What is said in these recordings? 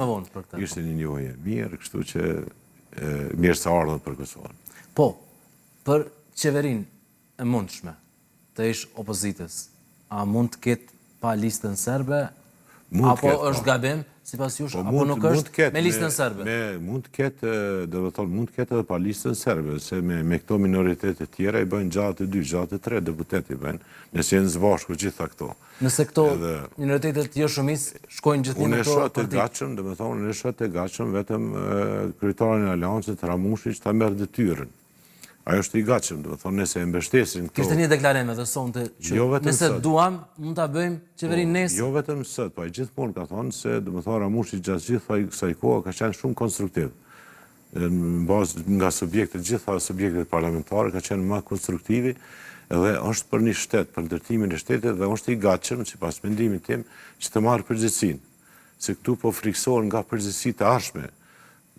vonë për këtë. Ishte një njohje mirë, kështu që mirë se ardhën për Kosovën. Po, për qeverinë e mundshme të ish opozitës, a mund të ketë pa listën serbe, apo është gabim, sipas jush, apo nuk është me listën serbe? Mund të ketë, do të thonë, mund të ketë edhe pa listën serbe, se me këto minoritetet tjera i bëjnë gjatë 2, gjatë 3 deputet i bëjnë, nëse jenë zbashku gjitha këto. Nëse këto minoritetet jo shumicë shkojnë gjithë në këto partit? Do të thonë, unë e shoh të gatshëm vetëm kryetarin e Aleancës Ramushi që ta merr detyrën. Ajo është i gatshëm, do të thonë, nëse e mbështesin këto. Kishte një deklarim edhe sonte që nëse duam, mund ta bëjmë qeverinë nesër. Jo vetëm sot, po ai gjithmonë ka thonë se, do të thonë, Ramushi gjatë gjithë kësaj kohe ka qenë shumë konstruktiv. Në bazë nga gjitha subjektet parlamentare ka qenë më konstruktivi dhe është për një shtet, për ndërtimin e shtetit dhe është i gatshëm, sipas mendimit tim, që të marrë përgjegjësinë. Se këtu po friksohen nga përgjegjësitë e ardhshme.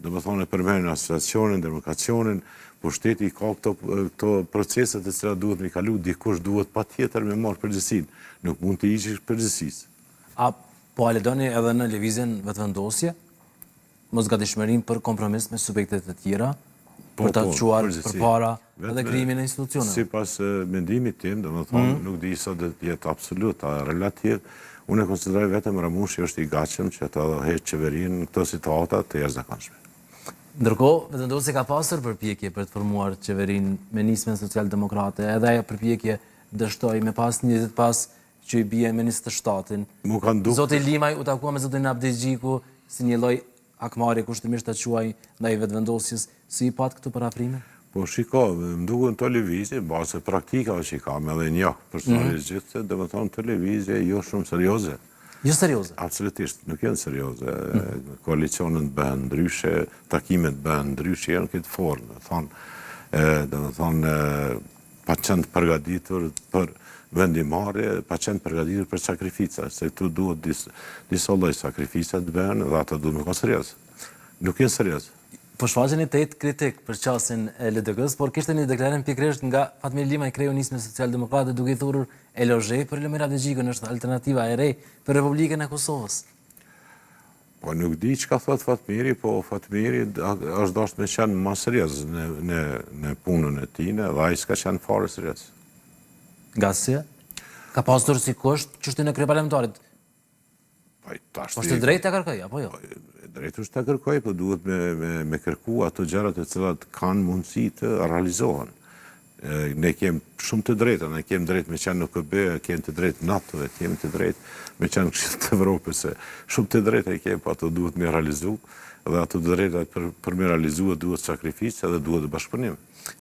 Do të thonë përmendën asociacionin, demokracionin, po shteti ka këto proceset e cilat duhet me kalu, dikush duhet patjetër me marrë përgjegjësinë. Nuk mund të hiqësh përgjegjësisë. A po a ledoni edhe në lëvizjen vetëvendosje? Mosgatishmërinë për kompromis me subjektet e tjera, për ta çuar përpara edhe krijimin e institucioneve? Sipas mendimit tim, domethënë nuk di sa do të jetë absolut, relativ, unë e konsideroj vetëm Ramushi është i gatshëm që të heqë qeverinë në këto situata të jashtëzakonshme. Ndërkohë, vetëvendosja ka pasur përpjekje për të formuar qeverinë me nismën socialdemokrate, edhe ajo përpjekje dështoi me pas një ditë pas që i bie me 27-in. Zoti Limaj u takua me zotin Abdixhiku si një lloj akmarrje kushtimisht ta quaj ndaj vetëvendosjes, si i pat këtë parafrimin? Po shiko, më duket televizje, bazë praktikave që kam edhe një personalisht gjithë, do të thonë televizje jo shumë serioze. Jo serioze? Absolutisht, nuk janë serioze. Koalicionet bëhen ndryshe, takimet bëhen ndryshe, janë këtë formë. Do të thonë, pa qenë të përgatitur për vendimarrje, pa qenë përgatitur për sakrifica, se këtu duhet disa lloj sakrifica të bëhen dhe ata duhet me qenë serioze. Nuk janë serioze. Po shfaqeni tet kritik për qasjen e LDK-s, por kishte një deklarim pikërisht nga Fatmir Limaj, kreu nismën socialdemokrate, duke i thurur elozhe për Ilir Abdixhikun, është alternativa e re për Republikën e Kosovës. Po nuk di çka thot Fatmiri, po Fatmiri është dashur me qenë më serioz në punën e tij, dhe ai s'ka qenë fare serioz. Nga si? Ka pasur si kusht çështjen e kryeparlamentarit. Po është drejt ta kërkoj apo jo? Drejt është ta kërkoj, po duhet me kërku ato gjërat e cilat kanë mundësi të realizohen. Ne kemi shumë të drejta, ne kemi drejt me qenë në KB, kemi të drejt NATO, kemi të drejt me qenë Këshillit të Evropës, shumë të drejta i kemi, po ato duhet me realizu, dhe ato të drejta për me realizu duhet sakrificë dhe duhet bashkëpunim.